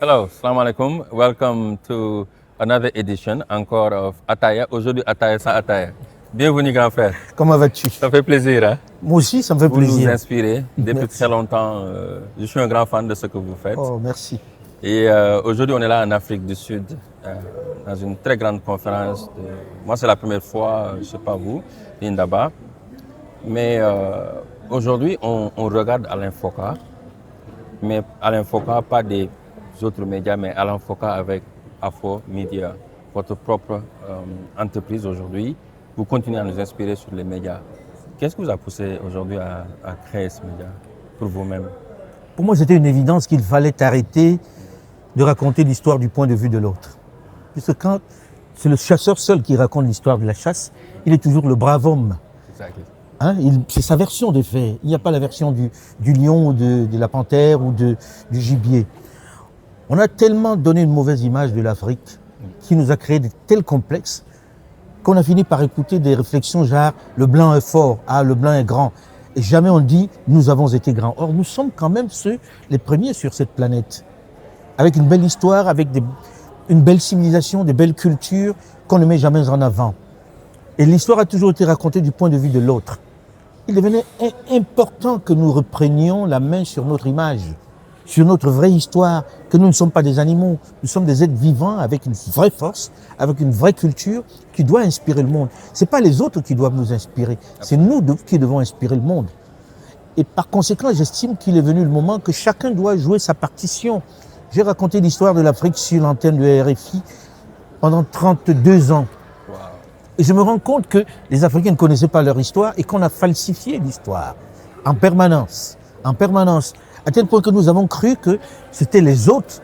Hello, Assalamu alaikum. Welcome to another edition encore of Ataya. Aujourd'hui, Ataya sans Ataya. Bienvenue, grand frère. Comment vas-tu? Ça fait plaisir, hein? Moi aussi, ça me fait Vous nous plaisir. inspirez depuis Merci. très longtemps. Je suis un grand fan de ce que vous faites. Oh, merci. Et aujourd'hui, on est là en Afrique du Sud, dans une très grande conférence. Moi, c'est la première fois, je ne sais pas vous, Indaba. Mais aujourd'hui, on regarde Alain Foka. Mais Alain Foka, pas des autres médias, mais Alain Foka avec Afro Media, votre propre entreprise aujourd'hui. Vous continuez à nous inspirer sur les médias. Qu'est-ce qui vous a poussé aujourd'hui à créer ce média pour vous-même? Pour moi, c'était une évidence qu'il fallait arrêter de raconter l'histoire du point de vue de l'autre. Puisque quand c'est le chasseur seul qui raconte l'histoire de la chasse, il est toujours le brave homme. Exactement. Hein, c'est sa version des faits. Il n'y a pas la version du lion ou de la panthère ou du gibier. On a tellement donné une mauvaise image de l'Afrique qui nous a créé de tels complexes qu'on a fini par écouter des réflexions genre « le blanc est fort, ah, le blanc est grand ». Et jamais on dit « nous avons été grands ». Or, nous sommes quand même les premiers sur cette planète, avec une belle histoire, avec une belle civilisation, des belles cultures qu'on ne met jamais en avant. Et l'histoire a toujours été racontée du point de vue de l'autre. Il devenait important que nous reprenions la main sur notre image, sur notre vraie histoire, que nous ne sommes pas des animaux, nous sommes des êtres vivants avec une vraie force, avec une vraie culture qui doit inspirer le monde. Ce n'est pas les autres qui doivent nous inspirer, c'est nous qui devons inspirer le monde. Et par conséquent, j'estime qu'il est venu le moment que chacun doit jouer sa partition. J'ai raconté l'histoire de l'Afrique sur l'antenne de RFI pendant 32 ans. Et je me rends compte que les Africains ne connaissaient pas leur histoire et qu'on a falsifié l'histoire en permanence, à tel point que nous avons cru que c'était les autres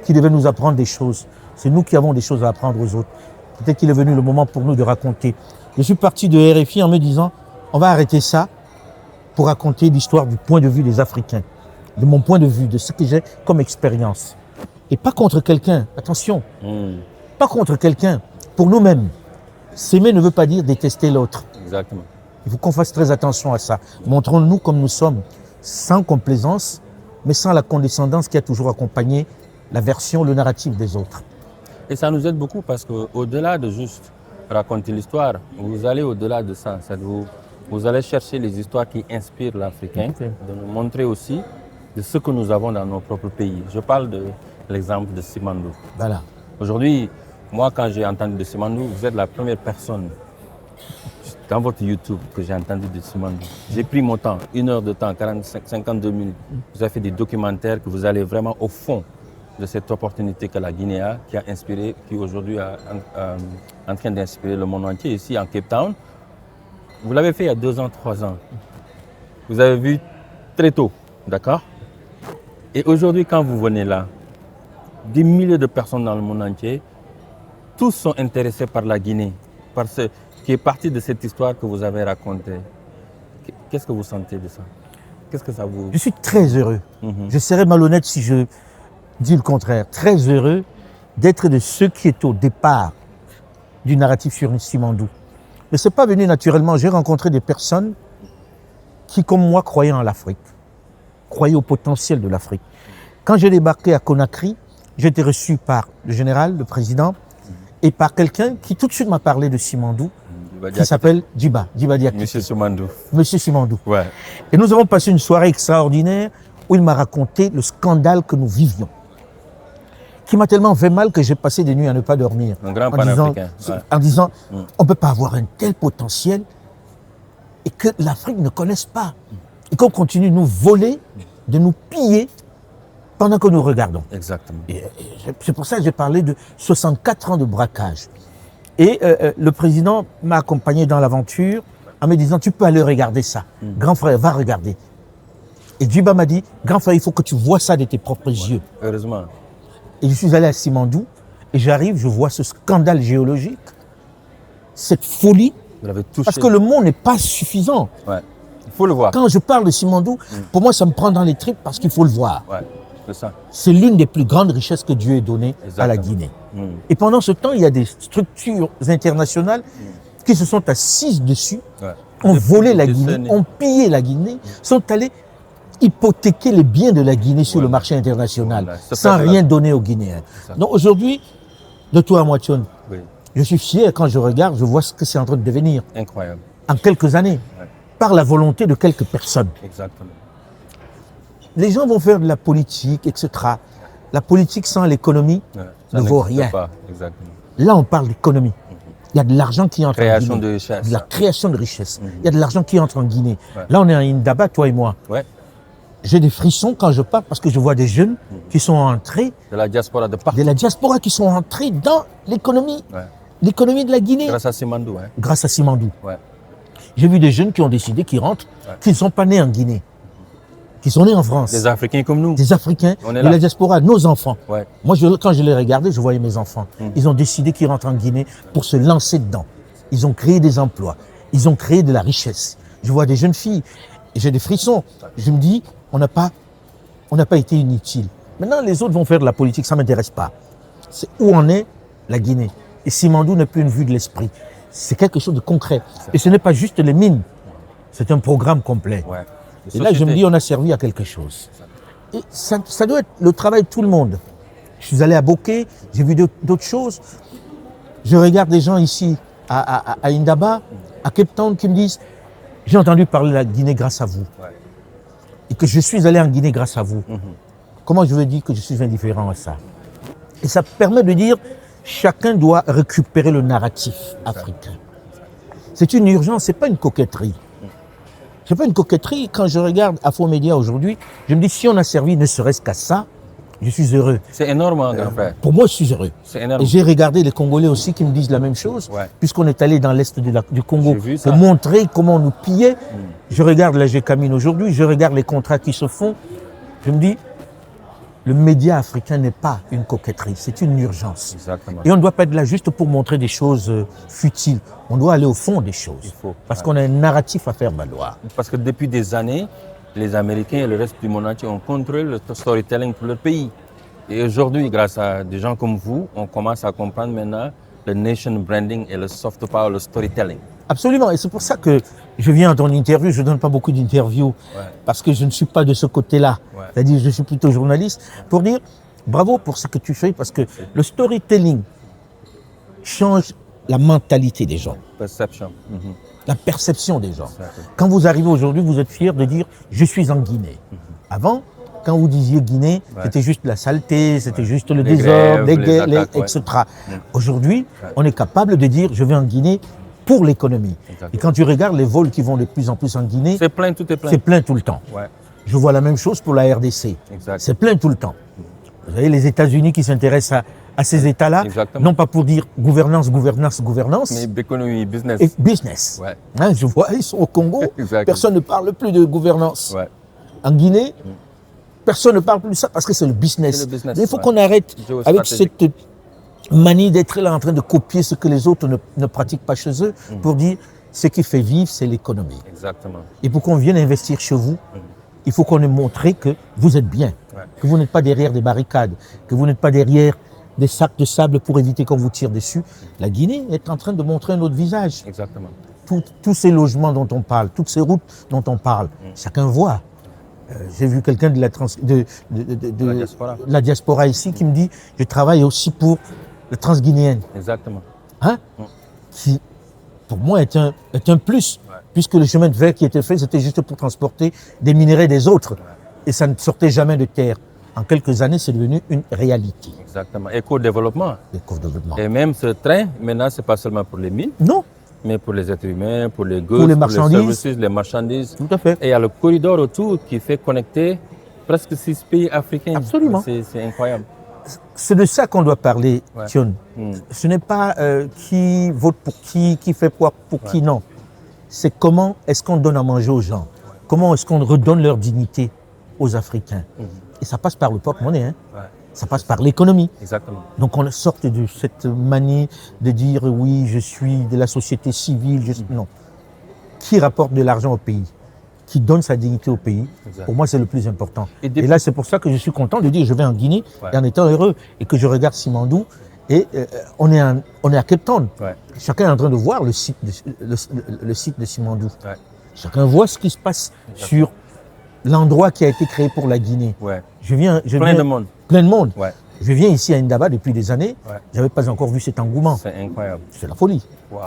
qui devaient nous apprendre des choses. C'est nous qui avons des choses à apprendre aux autres. Peut-être qu'il est venu le moment pour nous de raconter. Je suis parti de RFI en me disant, on va arrêter ça pour raconter l'histoire du point de vue des Africains, de mon point de vue, de ce que j'ai comme expérience. Et pas contre quelqu'un, attention, pas contre quelqu'un, pour nous-mêmes. S'aimer ne veut pas dire détester l'autre. Exactement. Il faut qu'on fasse très attention à ça. Montrons-nous comme nous sommes, sans complaisance, mais sans la condescendance qui a toujours accompagné la version, le narratif des autres. Et ça nous aide beaucoup parce qu'au-delà de juste raconter l'histoire, vous allez au-delà de ça. Vous allez chercher les histoires qui inspirent l'Africain, de nous montrer aussi de ce que nous avons dans nos propres pays. Je parle de l'exemple de Simandou. Voilà. Aujourd'hui, moi, quand j'ai entendu de Simandou, vous êtes la première personne dans votre YouTube que j'ai entendu de Simandou. J'ai pris mon temps, 1 heure de temps, 52 minutes. Vous avez fait des documentaires que vous allez vraiment au fond de cette opportunité que la Guinée a, qui a inspiré, qui aujourd'hui est en train d'inspirer le monde entier, ici en Cape Town. Vous l'avez fait il y a 2 ans, 3 ans. Vous avez vu très tôt, d'accord? Et aujourd'hui, quand vous venez là, des milliers de personnes dans le monde entier, tous sont intéressés par la Guinée, par ce qui est parti de cette histoire que vous avez racontée. Qu'est-ce que vous sentez de ça? Qu'est-ce que ça vous... Je suis très heureux. Je serais malhonnête si je dis le contraire. Très heureux d'être de ceux qui étaient au départ du narratif sur Simandou. Mais ce n'est pas venu naturellement. J'ai rencontré des personnes qui, comme moi, croyaient en l'Afrique, croyaient au potentiel de l'Afrique. Quand j'ai débarqué à Conakry, j'ai été reçu par le général, le président, et par quelqu'un qui tout de suite m'a parlé de Simandou, qui s'appelle Djiba Diakité. Monsieur Simandou. Monsieur Simandou. Ouais. Et nous avons passé une soirée extraordinaire où il m'a raconté le scandale que nous vivions, qui m'a tellement fait mal que j'ai passé des nuits à ne pas dormir. Un grand panafricain. En disant, on ne peut pas avoir un tel potentiel et que l'Afrique ne connaisse pas. Et qu'on continue de nous voler, de nous piller pendant que nous regardons. Exactement. Et c'est pour ça que j'ai parlé de 64 ans de braquage. Et le président m'a accompagné dans l'aventure en me disant, tu peux aller regarder ça. Grand frère, va regarder. Et Djiba m'a dit, grand frère, il faut que tu vois ça de tes propres yeux. Heureusement. Et je suis allé à Simandou et j'arrive, je vois ce scandale géologique, cette folie. Vous l'avez touché. Parce que le mot n'est pas suffisant. Ouais. Il faut le voir. Quand je parle de Simandou, pour moi, ça me prend dans les tripes parce qu'il faut le voir. Ouais. C'est ça. C'est l'une des plus grandes richesses que Dieu ait données à la Guinée. Et pendant ce temps, il y a des structures internationales qui se sont assises dessus, ont volé la Guinée, ont pillé la Guinée, sont allés hypothéquer les biens de la Guinée sur le marché international, sans rien donner aux Guinéens. Donc aujourd'hui, de toi à moi, Thion, je suis fier quand je regarde, je vois ce que c'est en train de devenir. Incroyable. En quelques années, par la volonté de quelques personnes. Exactement. Les gens vont faire de la politique, etc. La politique sans l'économie ne vaut rien. Pas. Exactement. Là, on parle d'économie. Il y a de l'argent qui entre en Guinée. De richesse. De la création de richesse. Il y a de l'argent qui entre en Guinée. Là, on est à Indaba, toi et moi. J'ai des frissons quand je parle parce que je vois des jeunes qui sont entrés de la diaspora de partout. De la diaspora qui sont entrés dans l'économie. L'économie de la Guinée. Grâce à Simandou. Grâce à Simandou. J'ai vu des jeunes qui ont décidé qu'ils rentrent, qui ne sont pas nés en Guinée, qui sont nés en France. Des Africains comme nous. Des Africains de la diaspora, nos enfants. Moi, quand je les regardais, je voyais mes enfants. Ils ont décidé qu'ils rentrent en Guinée pour se lancer dedans. Ils ont créé des emplois. Ils ont créé de la richesse. Je vois des jeunes filles. Et j'ai des frissons. Je me dis, on n'a pas été inutile. Maintenant, les autres vont faire de la politique, ça ne m'intéresse pas. C'est où en est la Guinée. Et Simandou n'est plus une vue de l'esprit. C'est quelque chose de concret. Et ce n'est pas juste les mines. C'est un programme complet. Et là, je me dis, on a servi à quelque chose. Et ça doit être le travail de tout le monde. Je suis allé à Bokeh, j'ai vu d'autres choses. Je regarde des gens ici, à Indaba, à Cape Town, qui me disent, j'ai entendu parler de la Guinée grâce à vous. Et que je suis allé en Guinée grâce à vous. Comment je veux dire que je suis indifférent à ça? Et ça permet de dire, chacun doit récupérer le narratif africain. C'est une urgence, ce n'est pas une coquetterie. Ce n'est pas une coquetterie. Quand je regarde Afromédia aujourd'hui, je me dis, si on a servi ne serait-ce qu'à ça, je suis heureux. C'est énorme, grand frère. Pour moi, je suis heureux. C'est énorme. Et j'ai regardé les Congolais aussi qui me disent la même chose, puisqu'on est allé dans l'est du Congo pour montrer comment on nous pillait. Je regarde la GECAMINE aujourd'hui, je regarde les contrats qui se font. Je me dis, le média africain n'est pas une coquetterie, c'est une urgence. Exactement. Et on ne doit pas être là juste pour montrer des choses futiles. On doit aller au fond des choses. Parce qu'on a un narratif à faire valoir. Parce que depuis des années, les Américains et le reste du monde entier ont contrôlé le storytelling pour leur pays. Et aujourd'hui, grâce à des gens comme vous, on commence à comprendre maintenant le nation branding et le soft power, le storytelling. Absolument, et c'est pour ça que je viens à ton interview, je ne donne pas beaucoup d'interviews, parce que je ne suis pas de ce côté-là. C'est-à-dire, je suis plutôt journaliste, pour dire bravo pour ce que tu fais, parce que le storytelling change la mentalité des gens. Perception. La perception des gens. Quand vous arrivez aujourd'hui, vous êtes fier de dire « je suis en Guinée ». Avant, quand vous disiez Guinée, c'était juste la saleté, c'était juste le désordre, les guerres, etc. Aujourd'hui, on est capable de dire « je vais en Guinée » pour l'économie. Et quand tu regardes les vols qui vont de plus en plus en Guinée, c'est plein, tout est plein. C'est plein tout le temps. Je vois la même chose pour la RDC. C'est plein tout le temps. Vous voyez, les États-Unis qui s'intéressent à ces États-là, non pas pour dire gouvernance, mais économie, business. Et business. Hein, je vois, ils sont au Congo, personne ne parle plus de gouvernance. En Guinée, personne ne parle plus de ça parce que c'est le business. Mais il faut qu'on arrête avec cette manie d'être là en train de copier ce que les autres ne pratiquent pas chez eux pour dire ce qui fait vivre, c'est l'économie. Exactement. Et pour qu'on vienne investir chez vous, il faut qu'on ait montré que vous êtes bien, que vous n'êtes pas derrière des barricades, que vous n'êtes pas derrière des sacs de sable pour éviter qu'on vous tire dessus. La Guinée est en train de montrer un autre visage. Exactement. Tous ces logements dont on parle, toutes ces routes dont on parle, chacun voit. J'ai vu quelqu'un de la diaspora ici qui me dit « je travaille aussi pour le Transguinéen ». Exactement. Hein? Qui, pour moi, est un plus, puisque le chemin de fer qui était fait, c'était juste pour transporter des minerais des autres. Et ça ne sortait jamais de terre. En quelques années, c'est devenu une réalité. Exactement. Éco-développement. Éco-développement. Et même ce train, maintenant, ce n'est pas seulement pour les mines. Non. Mais pour les êtres humains, pour les goods, pour les marchandises. Pour les services, les marchandises. Tout à fait. Et il y a le corridor autour qui fait connecter presque 6 pays africains. Absolument. C'est incroyable. C'est de ça qu'on doit parler, Thion. Ce n'est pas qui vote pour qui fait quoi pour qui, non. C'est comment est-ce qu'on donne à manger aux gens. Comment est-ce qu'on redonne leur dignité aux Africains. Et ça passe par le porte-monnaie. Hein. Ça passe par l'économie. Exactement. Donc on sort de cette manie de dire oui, je suis de la société civile. Non. Qui rapporte de l'argent au pays, qui donne sa dignité au pays, pour moi c'est le plus important. Et là c'est pour ça que je suis content de dire je vais en Guinée et en étant heureux et que je regarde Simandou et on est à Cape Town. Chacun est en train de voir le site de Simandou. Chacun voit ce qui se passe sur l'endroit qui a été créé pour la Guinée. Ouais. Plein Plein de monde. Plein de monde. Ouais. Je viens ici à Indaba depuis des années. Ouais. Je n'avais pas encore vu cet engouement. C'est incroyable. C'est la folie. Wow.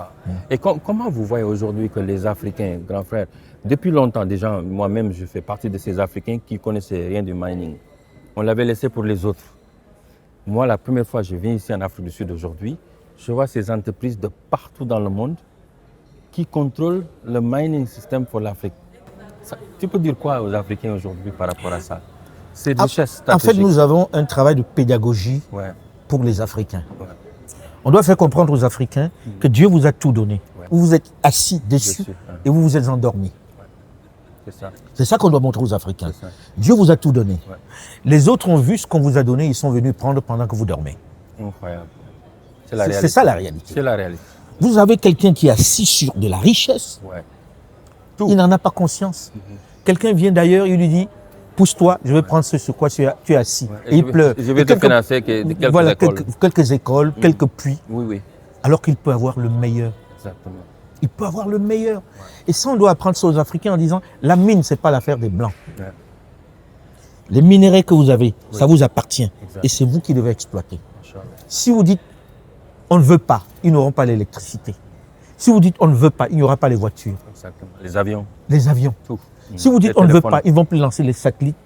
Et comment vous voyez aujourd'hui que les Africains, grands frères, depuis longtemps déjà, moi-même je fais partie de ces Africains qui ne connaissaient rien du mining. On l'avait laissé pour les autres. Moi, la première fois que je viens ici en Afrique du Sud aujourd'hui, je vois ces entreprises de partout dans le monde qui contrôlent le mining system pour l'Afrique. Tu peux dire quoi aux Africains aujourd'hui par rapport à ça? C'est richesse En fait, stratégique. nous avons un travail de pédagogie Ouais. pour les Africains. Ouais. On doit faire comprendre aux Africains que Dieu vous a tout donné. Ouais. Vous vous êtes assis dessus Dessus, hein. et vous vous êtes endormis. C'est ça. C'est ça qu'on doit montrer aux Africains. C'est ça. Dieu vous a tout donné. Ouais. Les autres ont vu ce qu'on vous a donné, ils sont venus prendre pendant que vous dormez. Incroyable. C'est la C'est réalité. ça la réalité. C'est la réalité. Vous avez quelqu'un qui est assis sur de la richesse, Ouais. il n'en a pas conscience. Quelqu'un vient d'ailleurs, il lui dit, pousse-toi, je vais prendre ce sur quoi tu es assis. Ouais. Et il pleure. Je vais Et te financer quelques voilà, écoles. quelques écoles, quelques puits, Oui, oui. alors qu'il peut avoir le meilleur. Exactement. Il peut avoir le meilleur. Et ça, on doit apprendre ça aux Africains en disant, la mine, ce n'est pas l'affaire des Blancs. Ouais. Les minéraux que vous avez, ça vous appartient. Exact. Et c'est vous qui devez exploiter. Inch'Allah. Si vous dites, on ne veut pas, ils n'auront pas l'électricité. Si vous dites, on ne veut pas, il n'y aura pas les voitures, Exactement. Les avions, les avions. tout. Si vous dites, Les on ne veut téléphones. pas, ils vont plus lancer les satellites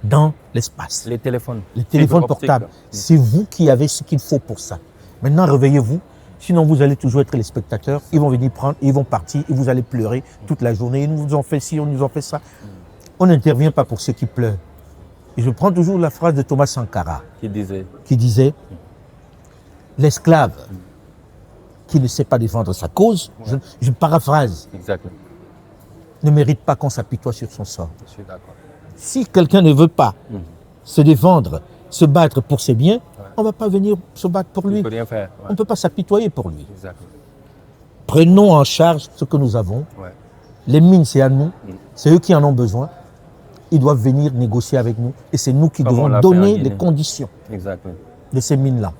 dans l'espace. Les téléphones. Les téléphones Fibre optique. portables, c'est vous qui avez ce qu'il faut pour ça. Maintenant, réveillez-vous. Sinon, vous allez toujours être les spectateurs. Ils vont venir prendre, ils vont partir, et vous allez pleurer toute la journée. Ils nous ont fait ci, on nous a fait ça. On n'intervient pas pour ceux qui pleurent. Et je prends toujours la phrase de Thomas Sankara Qui disait, qui disait l'esclave qui ne sait pas défendre sa cause, je paraphrase, exactement. ne mérite pas qu'on s'apitoie sur son sort. Je suis d'accord. Si quelqu'un ne veut pas se défendre, se battre pour ses biens, on ne va pas venir se battre pour Il lui. ne peut rien faire. On ne peut pas s'apitoyer pour lui. Exactement. Prenons en charge ce que nous avons. Ouais. Les mines, c'est à nous. C'est eux qui en ont besoin. Ils doivent venir négocier avec nous. Et c'est nous qui Comme on devons l'a fait en donner Guinée. les conditions Exactement. de ces mines-là.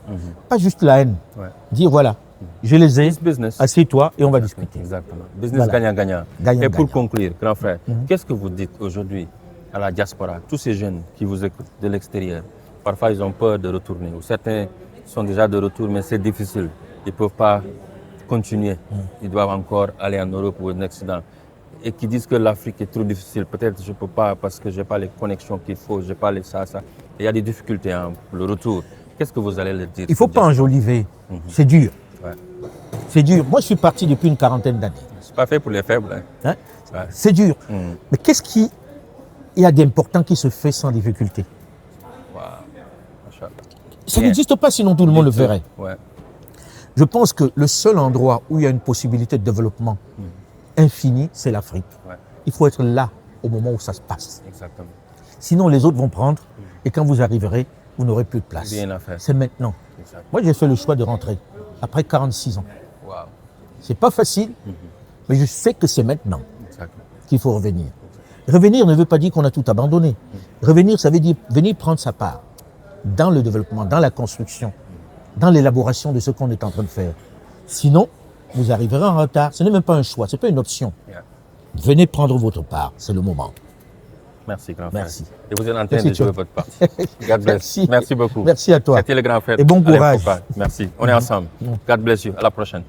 Pas juste la haine. Ouais. Dire voilà, je les ai, It's business. assieds-toi et on va discuter. Exactement. Business Voilà. gagnant-gagnant. Gagnant-gagnant. Et pour conclure, grand frère, qu'est-ce que vous dites aujourd'hui à la diaspora, tous ces jeunes qui vous écoutent de l'extérieur? Parfois, ils ont peur de retourner. Ou certains sont déjà de retour, mais c'est difficile. Ils ne peuvent pas continuer. Ils doivent encore aller en Europe ou en Occident. Et qui disent que l'Afrique est trop difficile. Peut-être je ne peux pas parce que je n'ai pas les connexions qu'il faut, je n'ai pas les ça. Il y a des difficultés pour le retour. Qu'est-ce que vous allez leur dire? Il ne faut pas enjoliver. C'est dur. Ouais. C'est dur. Moi, je suis parti depuis une quarantaine d'années. C'est pas fait pour les faibles. Hein. Hein? Ouais. C'est dur. Mm. Mais qu'est-ce qu'il y a d'important qui se fait sans difficulté? Wow. Machallah. Ça Bien. n'existe pas, sinon tout le monde le ferait. Ouais. Je pense que le seul endroit où il y a une possibilité de développement infini, c'est l'Afrique. Ouais. Il faut être là au moment où ça se passe. Exactement. Sinon, les autres vont prendre et quand vous arriverez, vous n'aurez plus de place. Rien à faire. C'est maintenant. Exactement. Moi, j'ai fait le choix de rentrer après 46 ans. Wow. C'est pas facile, mais je sais que c'est maintenant Exactement. qu'il faut revenir. Revenir ne veut pas dire qu'on a tout abandonné. Revenir, ça veut dire venir prendre sa part dans le développement, dans la construction, dans l'élaboration de ce qu'on est en train de faire. Sinon, vous arriverez en retard. Ce n'est même pas un choix, ce n'est pas une option. Yeah. Venez prendre votre part, c'est le moment. Merci, grand frère. Merci. Et vous êtes en train Merci, de jouer John. votre partie. God bless. Merci. Merci beaucoup. Merci à toi. C'était le grand frère. Et bon Alain courage. Popa. Merci. On est ensemble. God bless you. À la prochaine.